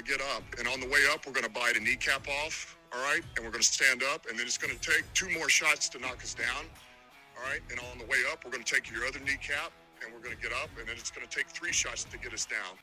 get up. And on the way up, we're going to bite a kneecap off, all right? And we're going to stand up, and then it's going to take 2 more shots to knock us down, all right? And on the way up, we're going to take your other kneecap, and we're going to get up, and then it's going to take 3 shots to get us down.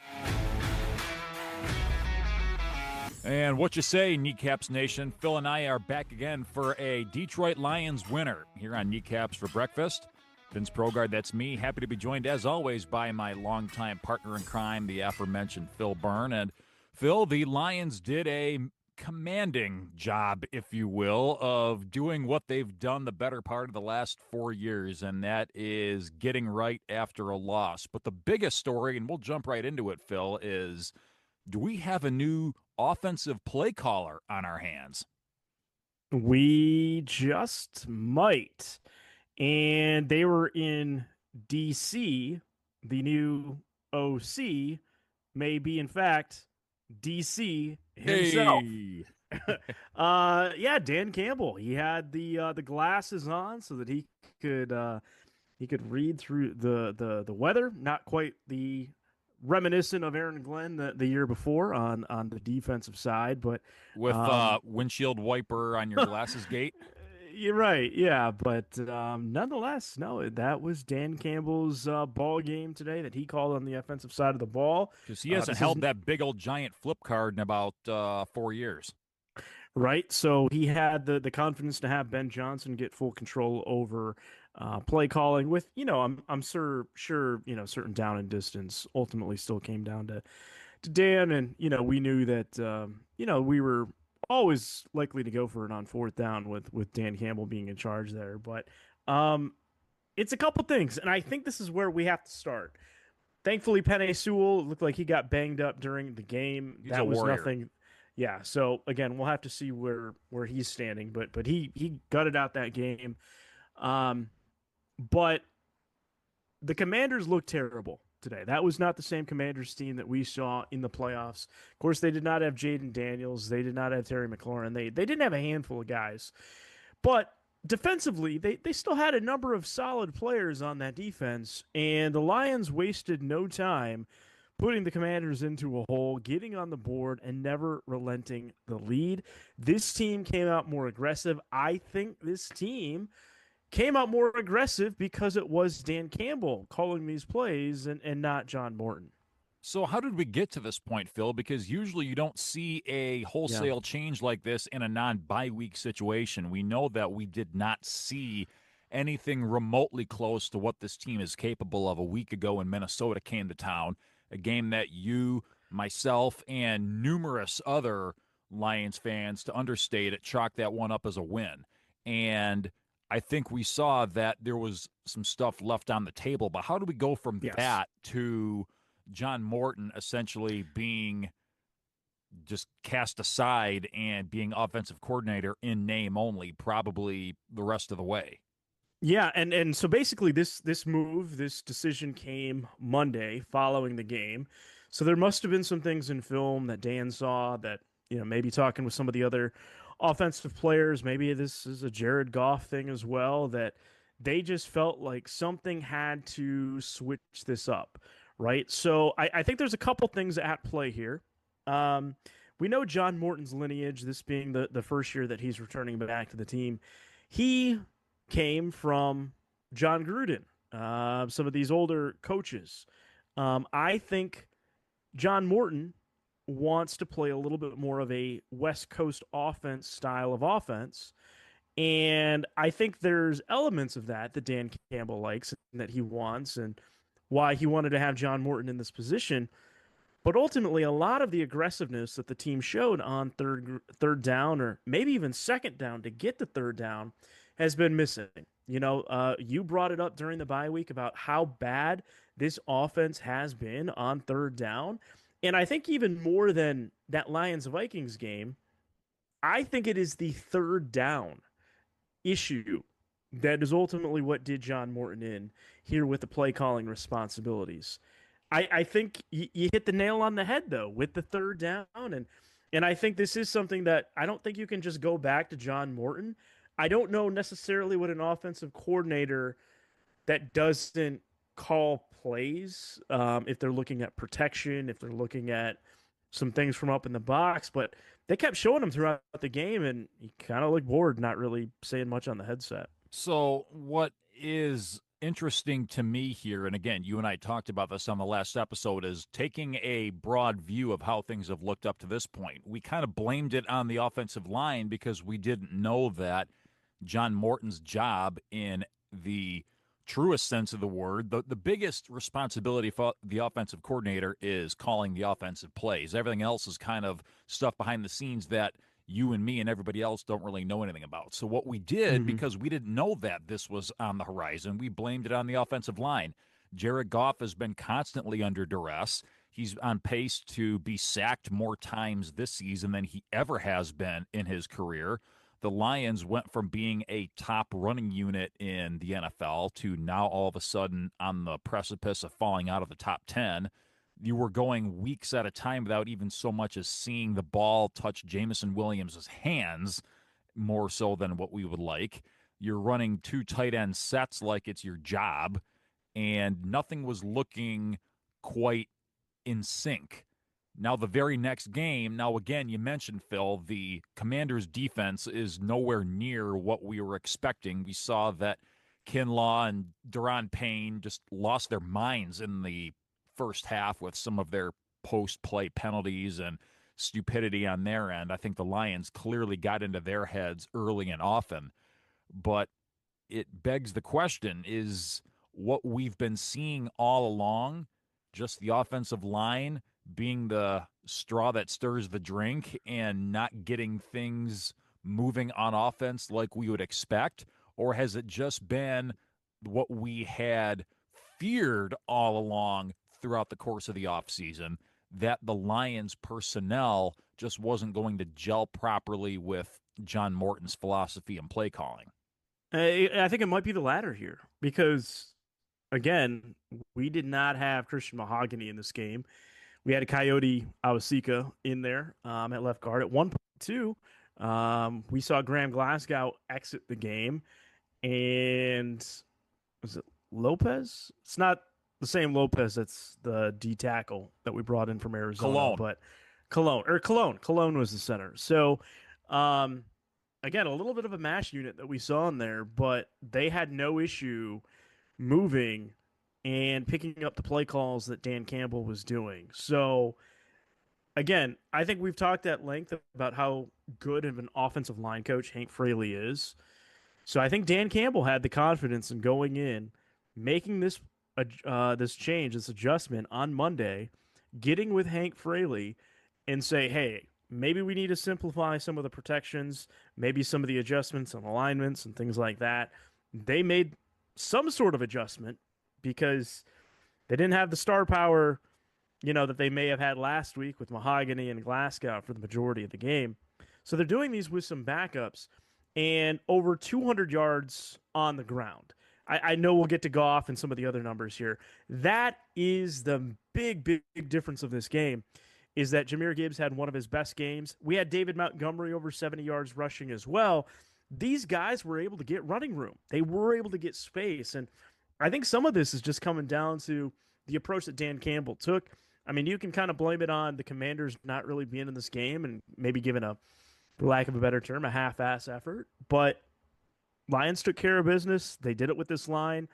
And what you say, Kneecaps Nation? Phil and I are back again for a Detroit Lions winner here on Kneecaps for Breakfast. Vince Progard, that's me. Happy to be joined, as always, by my longtime partner in crime, the aforementioned Phil Byrne. And Phil, the Lions did a commanding job, if you will, of doing what they've done the better part of the last 4 years, and that is getting right after a loss. But the biggest story, and we'll jump right into it, Phil, is do we have a new offensive play caller on our hands? We just might. And they were in DC. The new OC may be, in fact, DC himself. Hey. Yeah, Dan Campbell. He had the glasses on so that he could read through the weather. Not quite the reminiscent of Aaron Glenn the year before on the defensive side, but with windshield wiper on your glasses gate. You're right, yeah, but nonetheless, no, that was Dan Campbell's ball game today that he called on the offensive side of the ball. Because he hasn't held that big old giant flip card in about 4 years. Right, so he had the confidence to have Ben Johnson get full control over play calling with, I'm sure, certain down and distance ultimately still came down to Dan, and, we knew that, we were always likely to go for it on 4th down with Dan Campbell being in charge there. But it's a couple things, and I think this is where we have to start. Thankfully, Penei Sewell looked like he got banged up during the game. He's a warrior. Nothing. Yeah, so again, we'll have to see where he's standing, but he gutted out that game. But the Commanders looked terrible today. That was not the same Commanders team that we saw in the playoffs. Of course, they did not have Jaden Daniels. They did not have Terry McLaurin. They didn't have a handful of guys. But defensively, they still had a number of solid players on that defense, and the Lions wasted no time putting the Commanders into a hole, getting on the board, and never relenting the lead. This team came out more aggressive. I think this team came out more aggressive because it was Dan Campbell calling these plays and not John Morton. So how did we get to this point, Phil? Because usually you don't see a wholesale change like this in a non-bye week situation. We know that we did not see anything remotely close to what this team is capable of a week ago when Minnesota came to town, a game that you, myself, and numerous other Lions fans, to understate it, chalked that one up as a win. And I think we saw that there was some stuff left on the table, but how do we go from that to John Morton essentially being just cast aside and being offensive coordinator in name only, probably the rest of the way? Yeah, and so basically this decision came Monday following the game. So there must have been some things in film that Dan saw that, maybe talking with some of the other offensive players, maybe this is a Jared Goff thing as well, that they just felt like something had to switch this up, right? So I think there's a couple things at play here. We know John Morton's lineage, this being the first year that he's returning back to the team. He came from John Gruden, some of these older coaches. I think John Morton wants to play a little bit more of a West Coast offense style of offense. And I think there's elements of that Dan Campbell likes and that he wants and why he wanted to have John Morton in this position. But ultimately, a lot of the aggressiveness that the team showed on third down or maybe even second down to get to third down has been missing. You brought it up during the bye week about how bad this offense has been on third down. And I think even more than that Lions-Vikings game, I think it is the third down issue that is ultimately what did John Morton in here with the play calling responsibilities. I think you hit the nail on the head, though, with the third down. And I think this is something that I don't think you can just go back to John Morton. I don't know necessarily what an offensive coordinator that doesn't call plays, if they're looking at protection, if they're looking at some things from up in the box, but they kept showing him throughout the game, and he kind of looked bored, not really saying much on the headset. So, what is interesting to me here, and again, you and I talked about this on the last episode, is taking a broad view of how things have looked up to this point. We kind of blamed it on the offensive line because we didn't know that John Morton's job in the truest sense of the word, the biggest responsibility for the offensive coordinator is calling the offensive plays. Everything else is kind of stuff behind the scenes that you and me and everybody else don't really know anything about. So what we did, Hmm. because we didn't know that this was on the horizon, we blamed it on the offensive line. Jared Goff has been constantly under duress. He's on pace to be sacked more times this season than he ever has been in his career. The Lions went from being a top running unit in the NFL to now all of a sudden on the precipice of falling out of the top 10. You were going weeks at a time without even so much as seeing the ball touch Jamison Williams' hands, more so than what we would like. You're running two tight end sets like it's your job, and nothing was looking quite in sync. Now, the very next game, now again, you mentioned, Phil, the Commanders' defense is nowhere near what we were expecting. We saw that Kinlaw and Daron Payne just lost their minds in the first half with some of their post play penalties and stupidity on their end. I think the Lions clearly got into their heads early and often. But it begs the question, is what we've been seeing all along just the offensive line being the straw that stirs the drink and not getting things moving on offense like we would expect? Or has it just been what we had feared all along throughout the course of the offseason, that the Lions personnel just wasn't going to gel properly with John Morton's philosophy and play calling? I think it might be the latter here because, again, we did not have Christian Mahogany in this game. We had a Coyote Awasika in there at left guard. At 1.2, we saw Graham Glasgow exit the game, and was it Lopez? It's not the same Lopez that's the D tackle that we brought in from Arizona, Cologne. but Cologne was the center. So, um, again, a little bit of a mash unit that we saw in there, but they had no issue moving and picking up the play calls that Dan Campbell was doing. So, again, I think we've talked at length about how good of an offensive line coach Hank Fraley is. So I think Dan Campbell had the confidence in going in, making this change, this adjustment on Monday, getting with Hank Fraley, and say, hey, maybe we need to simplify some of the protections, maybe some of the adjustments and alignments and things like that. They made some sort of adjustment because they didn't have the star power, that they may have had last week with Mahogany and Glasgow for the majority of the game. So they're doing these with some backups and over 200 yards on the ground. I know we'll get to Goff and some of the other numbers here. That is the big difference of this game is that Jahmyr Gibbs had one of his best games. We had David Montgomery over 70 yards rushing as well. These guys were able to get running room. They were able to get space. And I think some of this is just coming down to the approach that Dan Campbell took. I mean, you can kind of blame it on the Commanders not really being in this game and maybe giving for lack of a better term, a half-ass effort. But Lions took care of business. They did it with this line.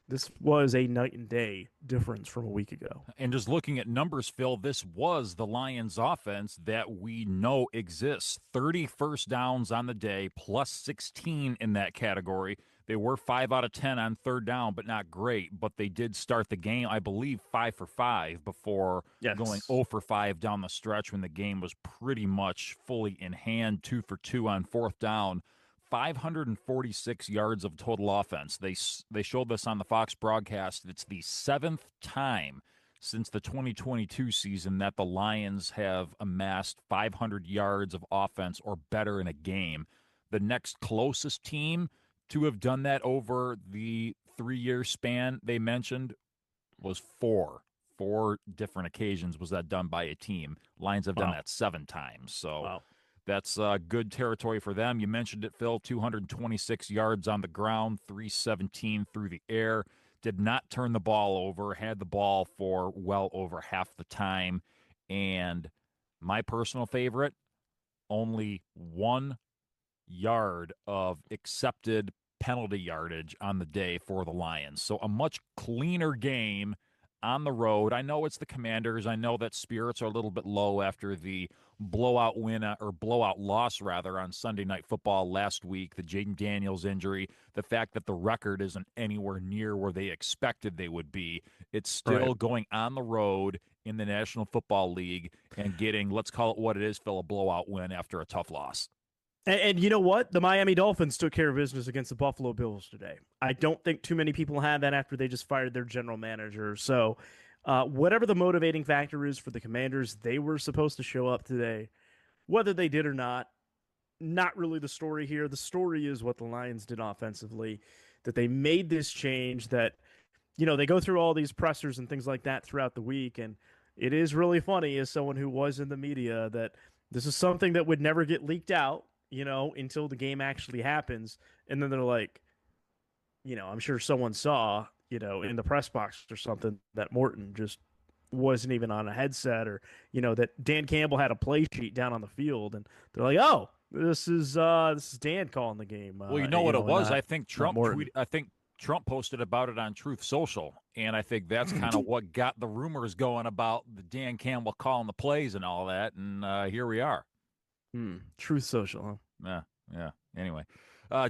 This was a night and day difference from a week ago. And just looking at numbers, Phil, this was the Lions offense that we know exists. 30 first downs on the day, plus 16 in that category. They were 5 out of 10 on third down, but not great. But they did start the game, I believe, 5 for 5 before going 0 for 5 down the stretch when the game was pretty much fully in hand, 2 for 2 on fourth down. 546 yards of total offense. They showed this on the Fox broadcast. It's the 7th time since the 2022 season that the Lions have amassed 500 yards of offense or better in a game. The next closest team to have done that over the 3-year span they mentioned was 4. 4 different occasions was that done by a team. Lions have done that 7 times. So wow. That's good territory for them. You mentioned it, Phil, 226 yards on the ground, 317 through the air. Did not turn the ball over, had the ball for well over half the time. And My personal favorite, only 1 yard of accepted penalty yardage on the day for the Lions. So a much cleaner game on the road. I know it's the Commanders. I know that spirits are a little bit low after the blowout win or blowout loss rather on Sunday Night Football last week, the Jaden Daniels injury, the fact that the record isn't anywhere near where they expected they would be. It's Right. still going on the road in the National Football League and getting, let's call it what it is, Phil, a blowout win after a tough loss. And you know what? The Miami Dolphins took care of business against the Buffalo Bills today. I don't think too many people had that after they just fired their general manager. So, whatever the motivating factor is for the Commanders, they were supposed to show up today. Whether they did or not really the story here. The story is what the Lions did offensively, that they made this change, that, they go through all these pressers and things like that throughout the week. And it is really funny as someone who was in the media that this is something that would never get leaked out, until the game actually happens. And then they're like, I'm sure someone saw, in the press box or something that Morton just wasn't even on a headset, or, that Dan Campbell had a play sheet down on the field. And they're like, oh, this is Dan calling the game. Well, you know what it and was? not, I think not Trump Morton. I think Trump posted about it on Truth Social, and I think that's kind of what got the rumors going about the Dan Campbell calling the plays and all that. And here we are. Truth Social, huh? Yeah, yeah. Anyway,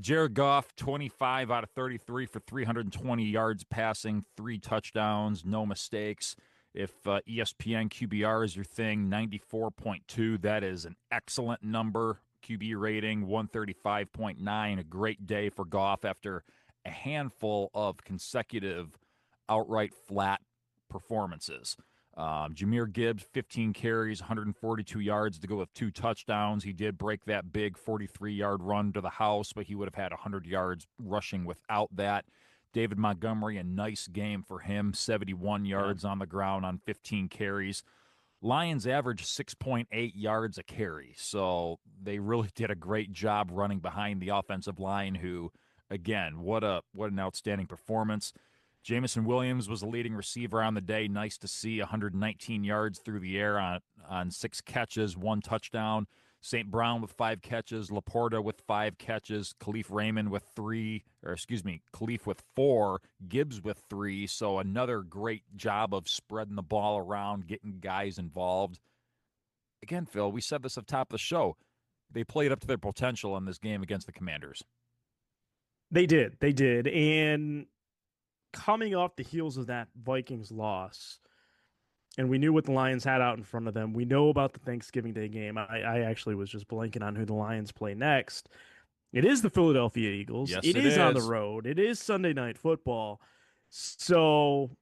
Jared Goff, 25 out of 33 for 320 yards passing, 3 touchdowns, no mistakes. If ESPN QBR is your thing, 94.2, that is an excellent number. QB rating, 135.9, a great day for Goff after a handful of consecutive outright flat performances. Jahmyr Gibbs, 15 carries, 142 yards to go with 2 touchdowns. He did break that big 43-yard run to the house, but he would have had 100 yards rushing without that. David Montgomery, a nice game for him, 71 yards on the ground on 15 carries. Lions averaged 6.8 yards a carry, so they really did a great job running behind the offensive line, who, again, what an outstanding performance. Jamison Williams was the leading receiver on the day. Nice to see, 119 yards through the air on 6 catches, 1 touchdown. St. Brown with 5 catches, Laporta with 5 catches, Khalif with 4, Gibbs with 3. So another great job of spreading the ball around, getting guys involved. Again, Phil, we said this at the top of the show. They played up to their potential in this game against the Commanders. They did. And coming off the heels of that Vikings loss, and we knew what the Lions had out in front of them. We know about the Thanksgiving Day game. I actually was just blanking on who the Lions play next. It is the Philadelphia Eagles. Yes, it it is on the is. road. It is Sunday Night Football. So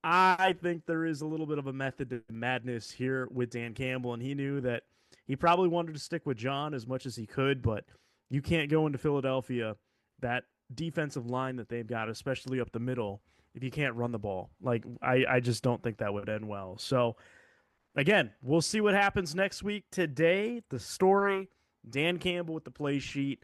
I think there is a little bit of a method to madness here with Dan Campbell, and he knew that he probably wanted to stick with John as much as he could, but you can't go into Philadelphia, that defensive line that they've got, especially up the middle, if you can't run the ball. Like, I just don't think that would end well. So, again, we'll see what happens next week. Today, the story, Dan Campbell with the play sheet,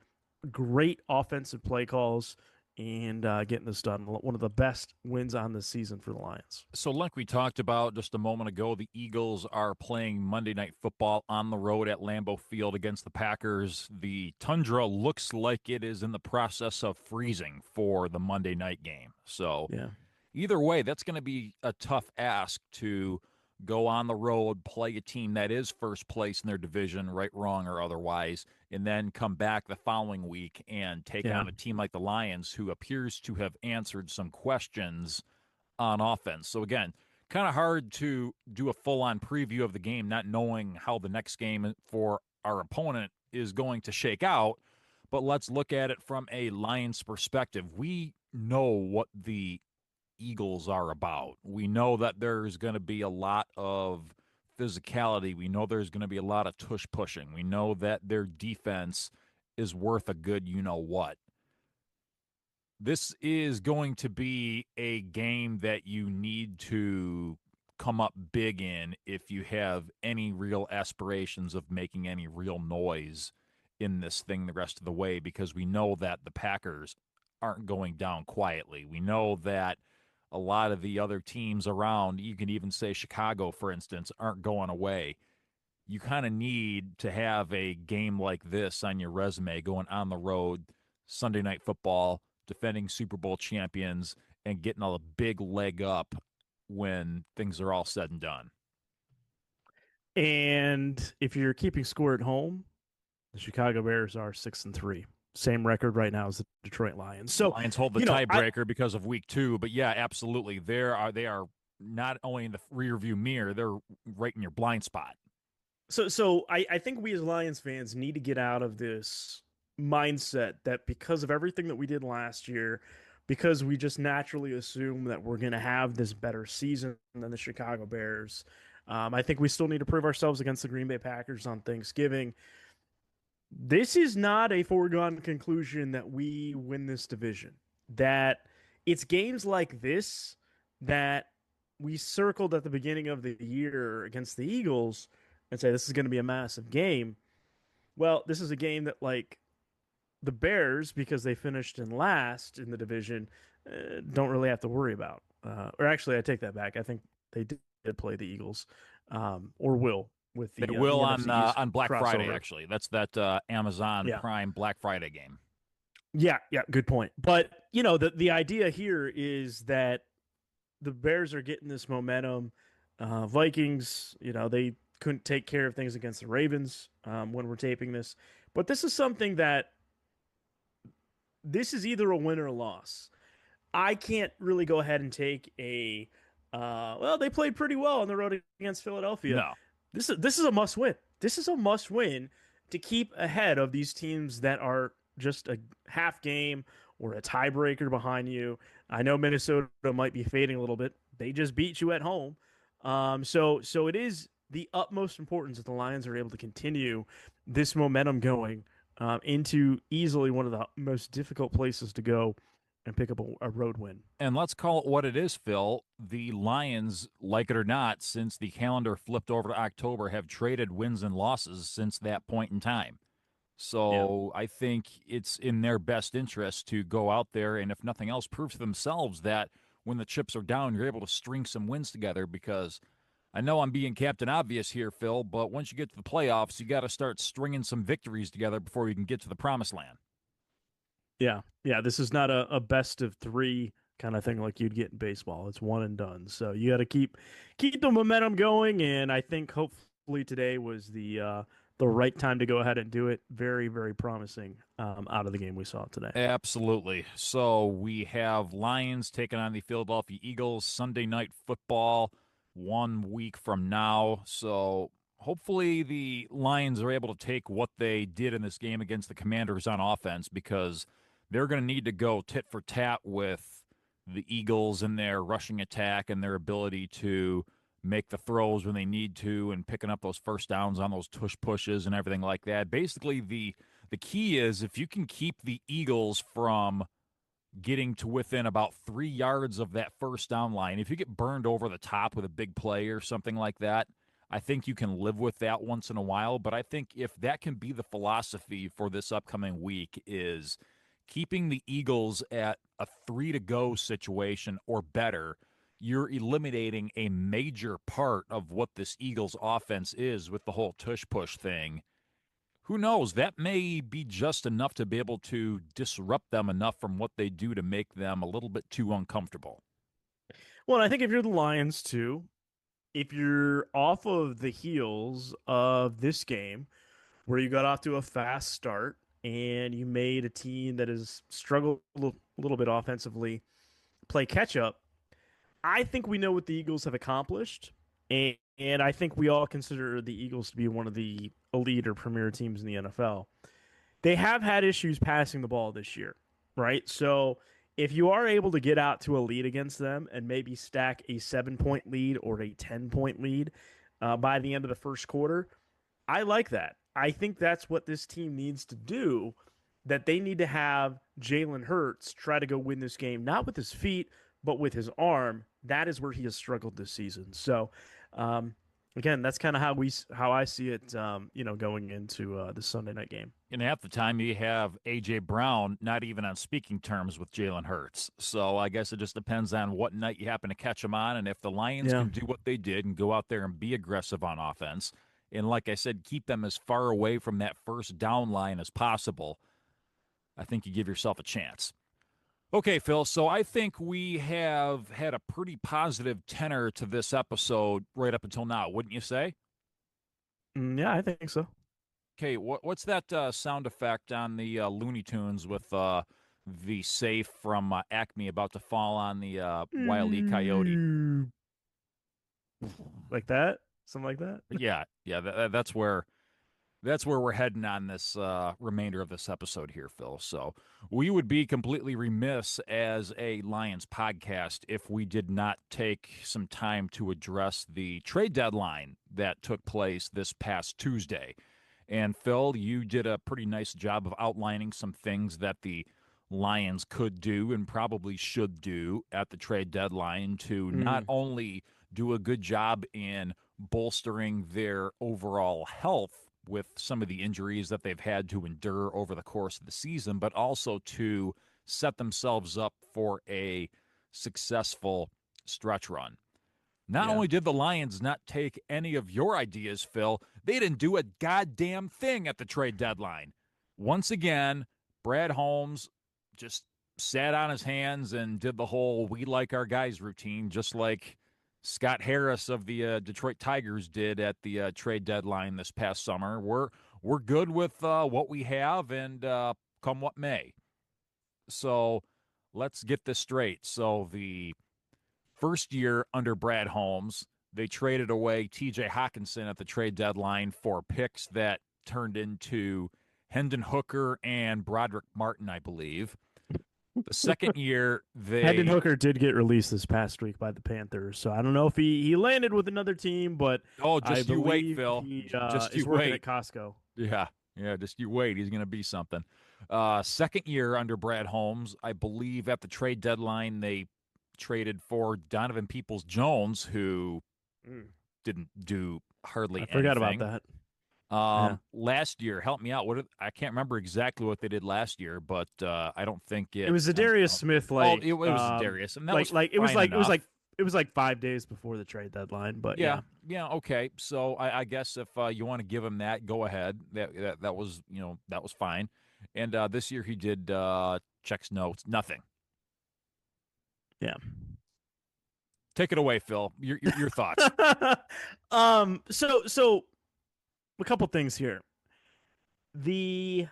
great offensive play calls, and getting this done. One of the best wins on the season for the Lions. So, like we talked about just a moment ago, the Eagles are playing Monday Night Football on the road at Lambeau Field against the Packers. The tundra looks like it is in the process of freezing for the Monday night game. So, Yeah. either way, that's going to be a tough ask to go on the road, play a team that is first place in their division, right, wrong, or otherwise, and then come back the following week and take on a team like the Lions, who appears to have answered some questions on offense. So, again, kind of hard to do a full-on preview of the game, not knowing how the next game for our opponent is going to shake out. But let's look at it from a Lions perspective. We know what the Eagles are about. We know that there's going to be a lot of physicality. We know there's going to be a lot of tush pushing. We know that their defense is worth a good you-know-what. This is going to be a game that you need to come up big in if you have any real aspirations of making any real noise in this thing the rest of the way, because we know that the Packers aren't going down quietly. We know that a lot of the other teams around, you can even say Chicago, for instance, aren't going away. you kind of need to have a game like this on your resume going on the road, Sunday Night Football, defending Super Bowl champions, and getting a big leg up when things are all said and done. And if you're keeping score at home, the Chicago Bears are 6-3. Same record right now as the Detroit Lions. So, Lions hold the tiebreaker because of week 2, but yeah, absolutely. They are not only in the rear view mirror, they're right in your blind spot. So I think we as Lions fans need to get out of this mindset that because of everything that we did last year, because we just naturally assume that we're going to have this better season than the Chicago Bears. I think we still need to prove ourselves against the Green Bay Packers on Thanksgiving. This is not a foregone conclusion that we win this division. That it's games like this that we circled at the beginning of the year against the Eagles and say this is going to be a massive game. Well, this is a game that like the Bears, because they finished in last in the division, don't really have to worry about. Or actually, I take that back. I think they did play the Eagles, or will with They the will NFC East on Black crossover. Friday. Actually, that's that Amazon Yeah. Prime Black Friday game. Yeah, good point. But the idea here is that the Bears are getting this momentum. Vikings, they couldn't take care of things against the Ravens when we're taping this, but this is something that this is either a win or a loss. I can't really go ahead and take a well, they played pretty well on the road against Philadelphia. No. This is a must win. This is a must win to keep ahead of these teams that are just a half game or a tiebreaker behind you. I know Minnesota might be fading a little bit. They just beat you at home. So it is the utmost importance that the Lions are able to continue this momentum going into easily one of the most difficult places to go and pick up a road win. And let's call it what it is, Phil. The Lions, like it or not, since the calendar flipped over to October, have traded wins and losses since that point in time. So I think it's in their best interest to go out there and, if nothing else, prove to themselves that when the chips are down, you're able to string some wins together. Because I know I'm being Captain Obvious here, Phil, but once you get to the playoffs, you got to start stringing some victories together before you can get to the promised land. Yeah. This is not a best of 3 kind of thing like you'd get in baseball. It's one and done. So you got to keep the momentum going, and I think hopefully today was the right time to go ahead and do it. Very, very promising out of the game we saw today. Absolutely. So we have Lions taking on the Philadelphia Eagles Sunday Night Football 1 week from now. So hopefully the Lions are able to take what they did in this game against the Commanders on offense, because they're going to need to go tit for tat with the Eagles in their rushing attack and their ability to make the throws when they need to and picking up those first downs on those tush pushes and everything like that. Basically, the key is if you can keep the Eagles from getting to within about 3 yards of that first down line, if you get burned over the top with a big play or something like that, I think you can live with that once in a while. But I think if that can be the philosophy for this upcoming week, is keeping the Eagles at a 3-to-go situation or better, you're eliminating a major part of what this Eagles offense is with the whole tush-push thing. Who knows? That may be just enough to be able to disrupt them enough from what they do to make them a little bit too uncomfortable. Well, I think if you're the Lions too, if you're off of the heels of this game where you got off to a fast start and you made a team that has struggled a little bit offensively play catch up, I think we know what the Eagles have accomplished. And I think we all consider the Eagles to be one of the elite or premier teams in the NFL. They have had issues passing the ball this year, right? So if you are able to get out to a lead against them and maybe stack a 7-point lead or a 10-point lead by the end of the first quarter, I like that. I think that's what this team needs to do, that they need to have Jalen Hurts try to go win this game, not with his feet, but with his arm. That is where he has struggled this season. So, again, that's kind of how I see it, going into the Sunday night game. And half the time you have A.J. Brown not even on speaking terms with Jalen Hurts. So I guess it just depends on what night you happen to catch him on. And if the Lions can do what they did and go out there and be aggressive on offense and like I said, keep them as far away from that first down line as possible, I think you give yourself a chance. Okay, Phil, so I think we have had a pretty positive tenor to this episode right up until now, wouldn't you say? Yeah, I think so. Okay, what's that sound effect on the Looney Tunes with the safe from Acme about to fall on the Wile E. Coyote? Mm, like that, something like that. Yeah, that's where we're heading on this remainder of this episode here, Phil. So we would be completely remiss as a Lions podcast if we did not take some time to address the trade deadline that took place this past Tuesday. And Phil, you did a pretty nice job of outlining some things that the Lions could do and probably should do at the trade deadline to not Mm, only do a good job in bolstering their overall health with some of the injuries that they've had to endure over the course of the season, but also to set themselves up for a successful stretch run. Not yeah. only did the Lions not take any of your ideas, Phil, they didn't do a goddamn thing at the trade deadline. Once again, Brad Holmes just sat on his hands and did the whole "we like our guys" routine, just like Scott Harris of the Detroit Tigers did at the trade deadline this past summer. We're good with what we have, and come what may. So let's get this straight. So the first year under Brad Holmes, they traded away TJ Hawkinson at the trade deadline for picks that turned into Hendon Hooker and Broderick Martin, I believe. The second year, Hendon they. Hooker did get released this past week by the Panthers, so I don't know if he landed with another team, but Oh, I just you wait, believe Phil. he Just is you working wait. at Costco. Yeah, just you wait. He's going to be something. Second year under Brad Holmes, I believe at the trade deadline, they traded for Donovan Peoples-Jones, who Mm, didn't do I hardly forgot about anything. that. Yeah, Last year, help me out. I can't remember exactly what they did last year, but I don't think it it was the ends Darius up. Smith Oh, it was Darius, and that was like fine enough. it was like 5 days before the trade deadline, but Yeah, yeah. yeah, okay. So I guess if you want to give him that, go ahead. That was that was fine. And this year he did checks notes, nothing. Yeah. Take it away, Phil. Your thoughts. So a couple things here. The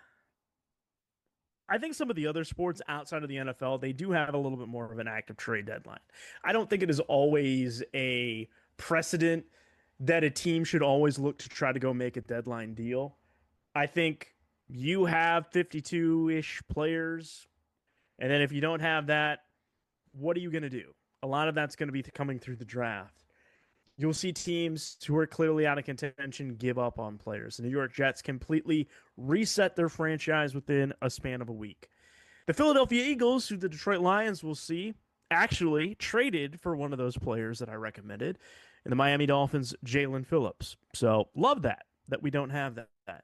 I think some of the other sports outside of the NFL, they do have a little bit more of an active trade deadline. I don't think it is always a precedent that a team should always look to try to go make a deadline deal. I think you have 52-ish players, and then if you don't have that, what are you going to do? A lot of that's going to be coming through the draft. You'll see teams who are clearly out of contention give up on players. The New York Jets completely reset their franchise within a span of a week. The Philadelphia Eagles, who the Detroit Lions will see, actually traded for one of those players that I recommended, and the Miami Dolphins, Jalen Phillips. So love that we don't have that.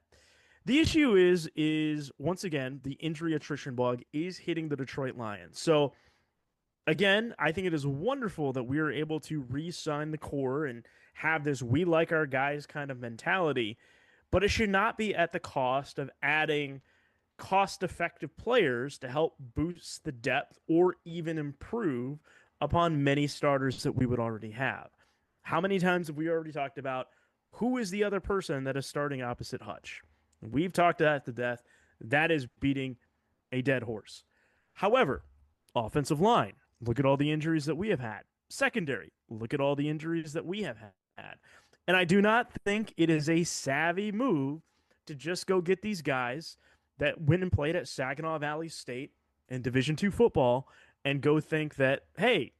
The issue is once again the injury attrition bug is hitting the Detroit Lions. So again, I think it is wonderful that we are able to re-sign the core and have this "we like our guys" kind of mentality, but it should not be at the cost of adding cost-effective players to help boost the depth or even improve upon many starters that we would already have. How many times have we already talked about who is the other person that is starting opposite Hutch? We've talked that to death. That is beating a dead horse. However, offensive line, look at all the injuries that we have had. Secondary, look at all the injuries that we have had. And I do not think it is a savvy move to just go get these guys that went and played at Saginaw Valley State in Division II football and go think that, hey,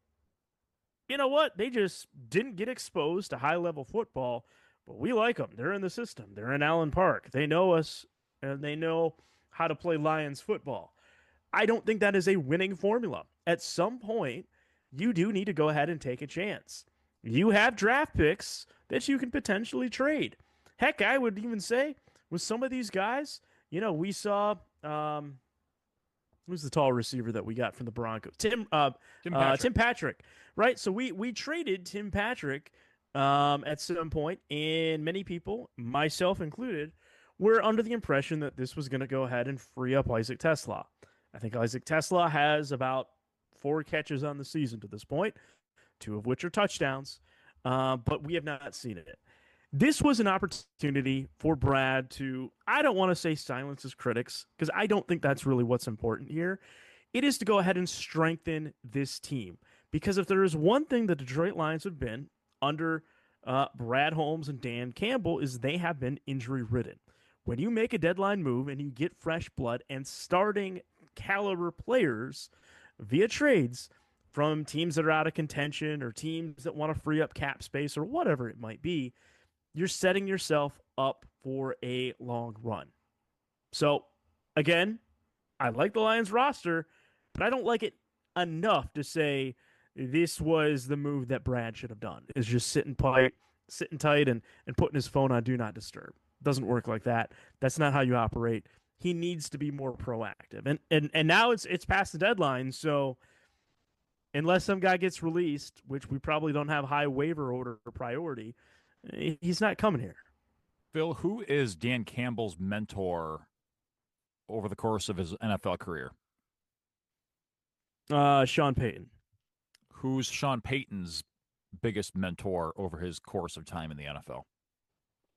you know what? They just didn't get exposed to high level football, but we like them. They're in the system. They're in Allen Park. They know us and they know how to play Lions football. I don't think that is a winning formula. At some point, you do need to go ahead and take a chance. You have draft picks that you can potentially trade. Heck, I would even say with some of these guys, we saw who's the tall receiver that we got from the Broncos? Tim Patrick. Tim Patrick, right? So we traded Tim Patrick at some point, and many people, myself included, were under the impression that this was going to go ahead and free up Isaac Tesla. I think Isaac Tesla has about 4 catches on the season to this point, 2 of which are touchdowns, but we have not seen it. This was an opportunity for Brad to, I don't want to say silence his critics, because I don't think that's really what's important here. It is to go ahead and strengthen this team. Because if there is one thing the Detroit Lions have been under Brad Holmes and Dan Campbell, is they have been injury ridden. When you make a deadline move and you get fresh blood and starting caliber players via trades from teams that are out of contention or teams that want to free up cap space or whatever it might be, you're setting yourself up for a long run. So, again, I like the Lions roster, but I don't like it enough to say this was the move that Brad should have done. Is just sitting tight and putting his phone on do not disturb. Doesn't work like that. That's not how you operate. He needs to be more proactive. And now it's past the deadline, so unless some guy gets released, which we probably don't have high waiver order priority, he's not coming here. Phil, who is Dan Campbell's mentor over the course of his NFL career? Sean Payton. Who's Sean Payton's biggest mentor over his course of time in the NFL?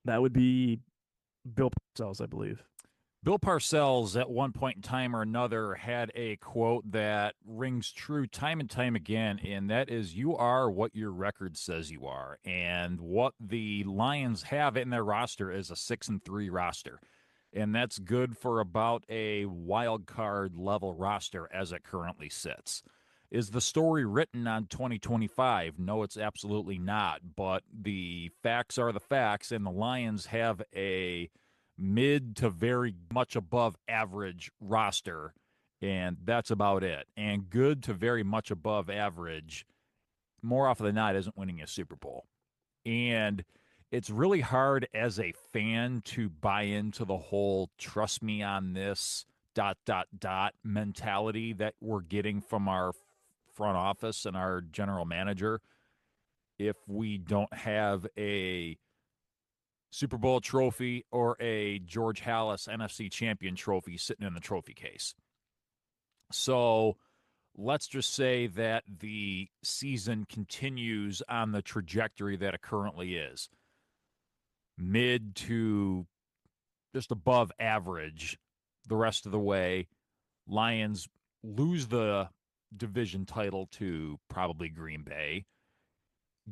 That would be Bill Parcells, I believe. Bill Parcells, at one point in time or another, had a quote that rings true time and time again, and that is, "You are what your record says you are." And what the Lions have in their roster is a 6-3 roster, and that's good for about a wild card level roster as it currently sits. Is the story written on 2025? No, it's absolutely not. But the facts are the facts, and the Lions have a mid to very much above average roster, and that's about it. And good to very much above average, more often than not, isn't winning a Super Bowl. And it's really hard as a fan to buy into the whole trust me on this mentality that we're getting from our front office and our general manager if we don't have a Super Bowl trophy or a George Halas NFC champion trophy sitting in the trophy case. So let's just say that the season continues on the trajectory that it currently is. Mid to just above average the rest of the way. Lions lose the division title to probably Green Bay,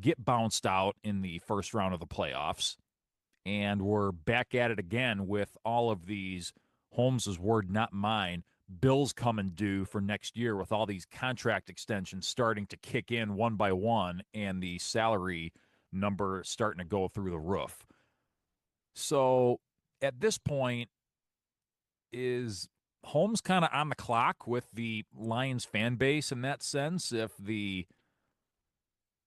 get bounced out in the first round of the playoffs, and we're back at it again with all of these, Holmes's word, not mine, bills coming due for next year with all these contract extensions starting to kick in one by one and the salary number starting to go through the roof. So at this point, is Holmes kind of on the clock with the Lions fan base in that sense? If the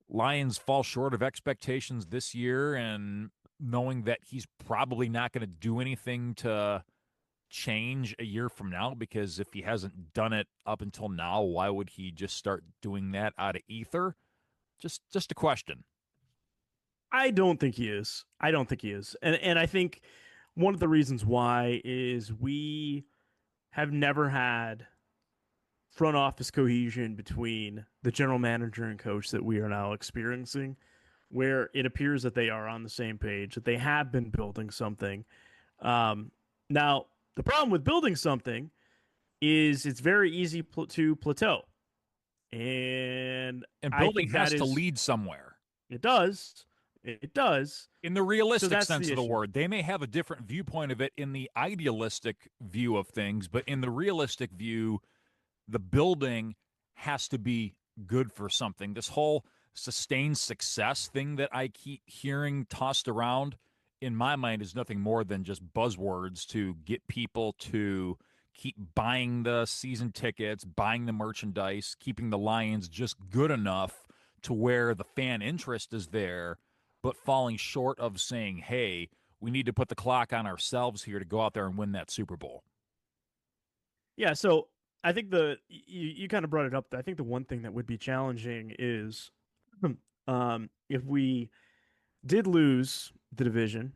Lions fall short of expectations this year, and knowing that he's probably not going to do anything to change a year from now, because if he hasn't done it up until now, why would he just start doing that out of ether? Just a question. I don't think he is. I don't think he is. And I think one of the reasons why is we have never had front office cohesion between the general manager and coach that we are now experiencing, where it appears that they are on the same page, that they have been building something. Now, the problem with building something is it's very easy to plateau. And And I building think has that to is, lead somewhere. it does. It does. In the So realistic that's sense the of the issue. word, they may have a different viewpoint of it in the idealistic view of things, but in the realistic view, the building has to be good for something. This whole sustained success thing that I keep hearing tossed around, in my mind, is nothing more than just buzzwords to get people to keep buying the season tickets, buying the merchandise, keeping the Lions just good enough to where the fan interest is there, but falling short of saying, hey, we need to put the clock on ourselves here to go out there and win that Super Bowl. Yeah, so I think you kind of brought it up. I think the one thing that would be challenging is if we did lose the division.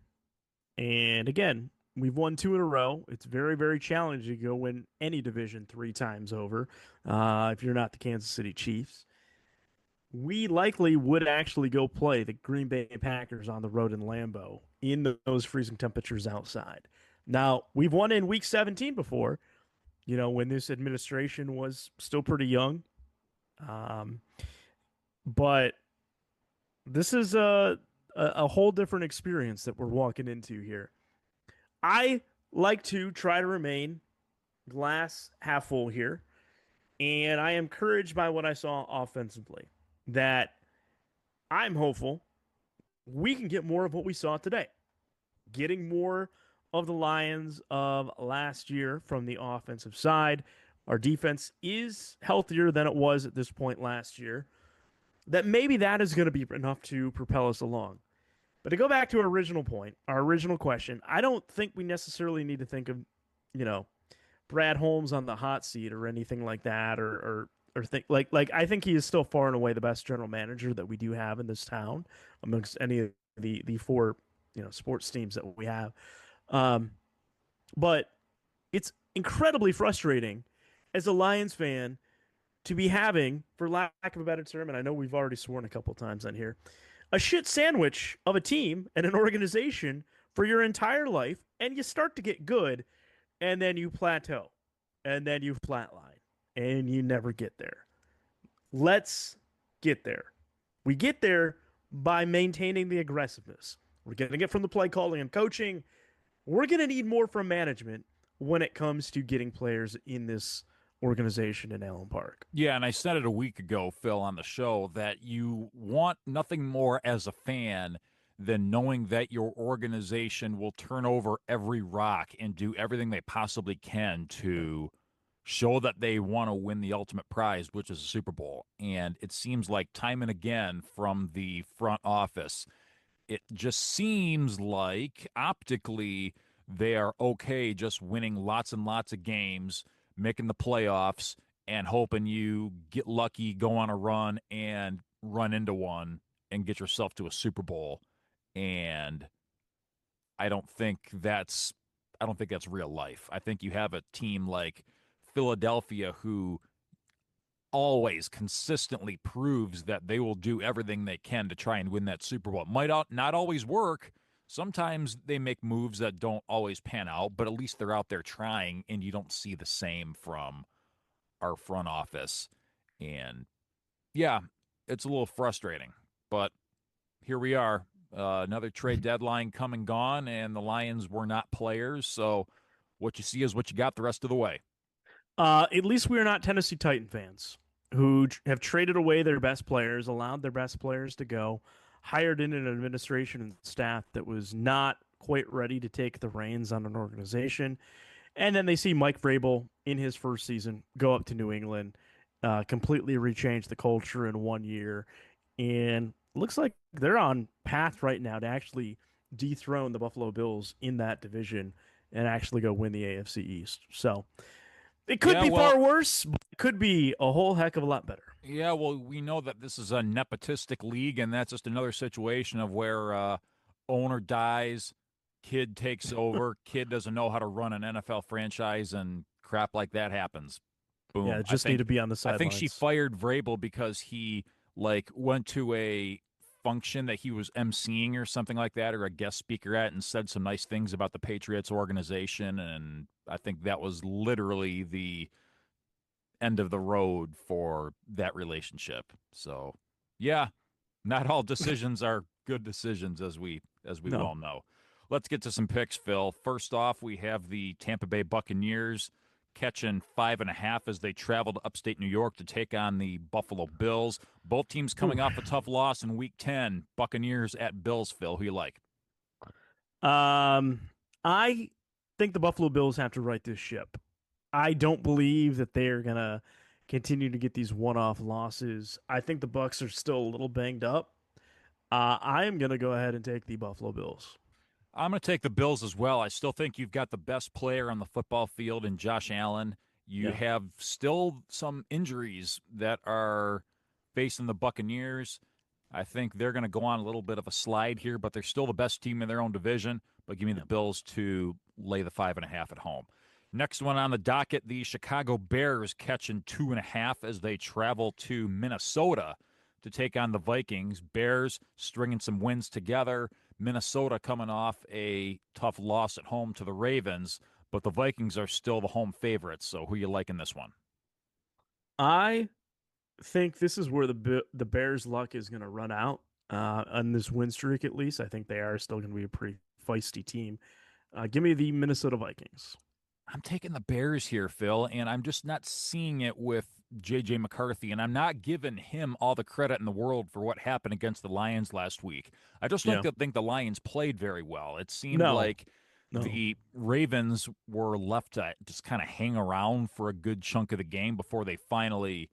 And again, we've won two in a row. It's very, very challenging to go win any division three times over if you're not the Kansas City Chiefs. We likely would actually go play the Green Bay Packers on the road in Lambeau in those freezing temperatures outside. Now, we've won in week 17 before, when this administration was still pretty young. Um, but this is a whole different experience that we're walking into here. I like to try to remain glass half full here, and I am encouraged by what I saw offensively. That I'm hopeful we can get more of what we saw today, getting more of the Lions of last year from the offensive side. Our defense is healthier than it was at this point last year. That maybe that is going to be enough to propel us along. But to go back to our original point, our original question, I don't think we necessarily need to think of, you know, Brad Holmes on the hot seat or anything like that, or think like I think he is still far and away the best general manager that we do have in this town amongst any of the four sports teams that we have. Um, but it's incredibly frustrating as a Lions fan to be having, for lack of a better term, and I know we've already sworn a couple times on here, a shit sandwich of a team and an organization for your entire life, and you start to get good, and then you plateau, and then you flatline, and you never get there. Let's get there. We get there by maintaining the aggressiveness. We're getting it from the play calling and coaching. We're going to need more from management when it comes to getting players in this organization in Allen Park. Yeah, and I said it a week ago, Phil, on the show, that you want nothing more as a fan than knowing that your organization will turn over every rock and do everything they possibly can to show that they want to win the ultimate prize, which is a Super Bowl. And it seems like time and again from the front office, it just seems like optically they are okay just winning lots and lots of games, making the playoffs, and hoping you get lucky, go on a run, and run into one and get yourself to a Super Bowl. And I don't think that's real life. I think you have a team like Philadelphia who always consistently proves that they will do everything they can to try and win that Super Bowl. It might not always work. Sometimes they make moves that don't always pan out, but at least they're out there trying, and you don't see the same from our front office. And yeah, it's a little frustrating, but here we are. Another trade deadline come and gone, and the Lions were not players. So what you see is what you got the rest of the way. At least we are not Tennessee Titan fans who have traded away their best players, allowed their best players to go, hired in an administration and staff that was not quite ready to take the reins on an organization. And then they see Mike Vrabel in his first season go up to New England, completely rechange the culture in 1 year. And looks like they're on path right now to actually dethrone the Buffalo Bills in that division and actually go win the AFC East. So it could be far worse, but it could be a whole heck of a lot better. Yeah, well, we know that this is a nepotistic league, and that's just another situation of where owner dies, kid takes over, kid doesn't know how to run an NFL franchise, and crap like that happens. Boom. Yeah, just need to be on the sidelines. I think she fired Vrabel because he went to a function that he was emceeing or something like that, or a guest speaker at, and said some nice things about the Patriots organization, and I think that was literally the end of the road for that relationship. So, yeah, not all decisions are good decisions, as we well know. Let's get to some picks, Phil. First off, we have the Tampa Bay Buccaneers catching 5.5 as they travel to upstate New York to take on the Buffalo Bills. Both teams coming off a tough loss in Week 10. Buccaneers at Bills, Phil. Who you like? I think the Buffalo Bills have to right this ship. I don't believe that they're gonna continue to get these one-off losses. I think the Bucs are still a little banged up. I am gonna go ahead and take the Buffalo Bills. I'm going to take the Bills as well. I still think you've got the best player on the football field in Josh Allen. You have still some injuries that are facing the Buccaneers. I think they're going to go on a little bit of a slide here, but they're still the best team in their own division. But give me the Bills to lay the 5.5 at home. Next one on the docket, the Chicago Bears catching 2.5 as they travel to Minnesota to take on the Vikings. Bears stringing some wins together. Minnesota coming off a tough loss at home to the Ravens, but the Vikings are still the home favorites. So who you like in this one? I think this is where the Bears' luck is going to run out on this win streak. At least I think they are still going to be a pretty feisty team. Give me the Minnesota Vikings. I'm taking the Bears here, Phil, and I'm just not seeing it with J.J. McCarthy, and I'm not giving him all the credit in the world for what happened against the Lions last week. I just don't think the Lions played very well. It seemed like the Ravens were left to just kind of hang around for a good chunk of the game before they finally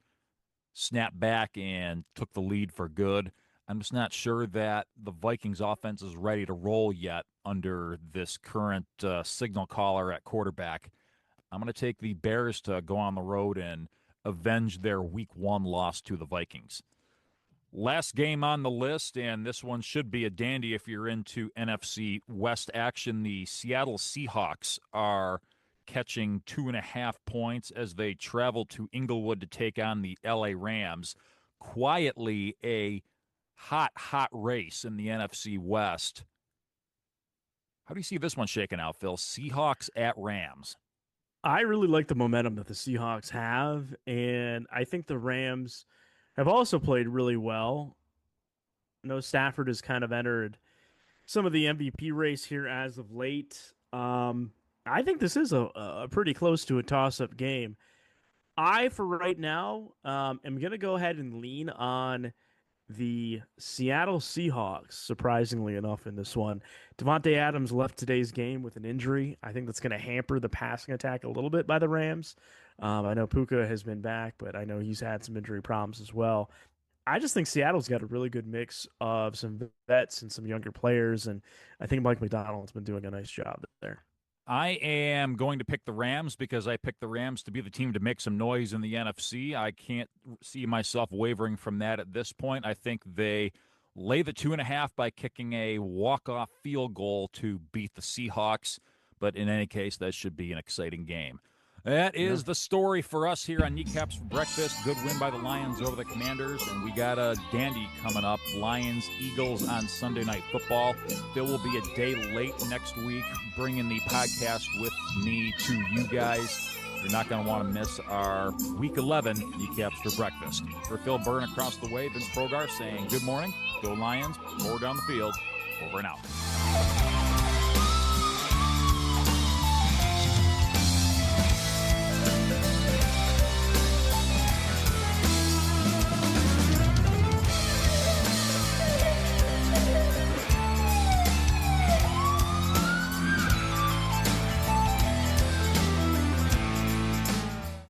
snapped back and took the lead for good. I'm just not sure that the Vikings offense is ready to roll yet under this current signal caller at quarterback. I'm going to take the Bears to go on the road and avenge their Week 1 loss to the Vikings. Last game on the list, and this one should be a dandy if you're into NFC West action. The Seattle Seahawks are catching 2.5 points as they travel to Inglewood to take on the LA Rams. Quietly a hot race in the NFC West. How do you see this one shaking out, Phil? Seahawks at Rams. I really like the momentum that the Seahawks have, and I think the Rams have also played really well. I know Stafford has kind of entered some of the MVP race here as of late. I think this is a pretty close to a toss-up game. For right now, am going to go ahead and lean on the Seattle Seahawks, surprisingly enough, in this one. Devontae Adams left today's game with an injury. I think that's going to hamper the passing attack a little bit by the Rams. I know Puka has been back, but I know he's had some injury problems as well. I just think Seattle's got a really good mix of some vets and some younger players, and I think Mike McDonald's been doing a nice job there. I am going to pick the Rams because I picked the Rams to be the team to make some noise in the NFC. I can't see myself wavering from that at this point. I think they lay the 2.5 by kicking a walk-off field goal to beat the Seahawks. But in any case, that should be an exciting game. That is the story for us here on Kneecaps for Breakfast. Good win by the Lions over the Commanders, and we got a dandy coming up. Lions-Eagles on Sunday Night Football. There will be a day late next week, bringing the podcast with me to you guys. You're not going to want to miss our Week 11 Kneecaps for Breakfast. For Phil Byrne across the way, Vince Progar saying good morning, go Lions, forward down the field, over and out.